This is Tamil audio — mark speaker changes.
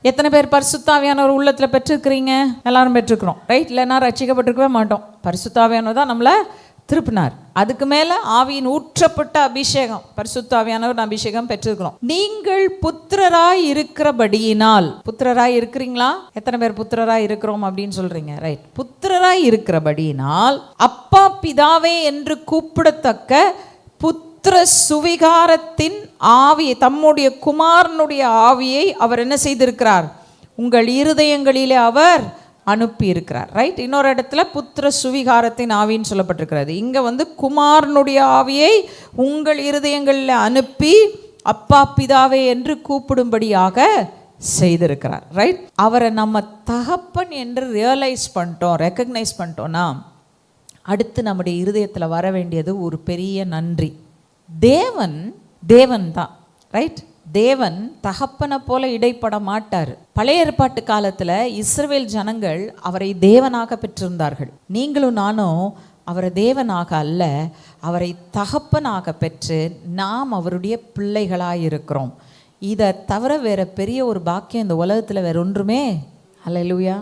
Speaker 1: எத்தனை பேர் பரிசுத்த ஆவியானவர் உள்ளத்தில் பெற்றிருக்கிறீங்க? எல்லாரும் பெற்றிருக்கிறோம், ரைட்? இல்லைன்னா ரட்சிக்கப்பட்டிருக்கவே மாட்டோம். பரிசுத்த ஆவியானவர் தான் நம்மளை திருப்பினார். அதுக்கு மேலே ஆவியின் ஊற்றப்பட்ட அபிஷேகம், பரிசுத்த ஆவியானவர் அபிஷேகம் பெற்றிருக்கிறோம். நீங்கள் புத்திரராய் இருக்கிறபடியினால், புத்திரராய் இருக்கிறீங்களா? எத்தனை பேர் புத்திரராய் இருக்கிறோம் அப்படின்னு சொல்றீங்க? ரைட். புத்திரராய் இருக்கிறபடியினால் அப்பா பிதாவே என்று கூப்பிடத்தக்க புத்திர சுவிகாரத்தின் ஆவியை, தம்முடைய குமாரனுடைய ஆவியை அவர் என்ன செய்திருக்கிறார்? உங்கள் இருதயங்களிலே அவர் அனுப்பி இருக்கிறார். ரைட். இன்னொரு இடத்துல புத்திர சுவிகாரத்தின் ஆவின்னு சொல்லப்பட்டிருக்கிறது. இங்கே குமாரனுடைய ஆவியை உங்கள் இருதயங்களில் அனுப்பி அப்பா பிதாவே என்று கூப்பிடும்படியாக செய்திருக்கிறார். ரைட். அவரை நம்ம தகப்பன் என்று ரியலைஸ் பண்ணிட்டோம், ரெக்கக்னைஸ் பண்ணிட்டோம்னா அடுத்து நம்முடைய இருதயத்தில் வர வேண்டியது ஒரு பெரிய நன்றி. தேவன் தான், ரைட்? தேவன் தகப்பனை போல இடைப்பட மாட்டார். பழைய ஏற்பாட்டு காலத்தில் இஸ்ரவேல் ஜனங்கள் அவரை தேவனாக பெற்றிருந்தார்கள். நீங்களும் நானும் அவரை தேவனாக அல்ல, அவரை தகப்பனாக பெற்று நாம் அவருடைய பிள்ளைகளாக இருக்கிறோம். இதை தவிர வேற பெரிய ஒரு பாக்கியம் இந்த உலகத்தில் வேற ஒன்றுமே. அல்லேலூயா.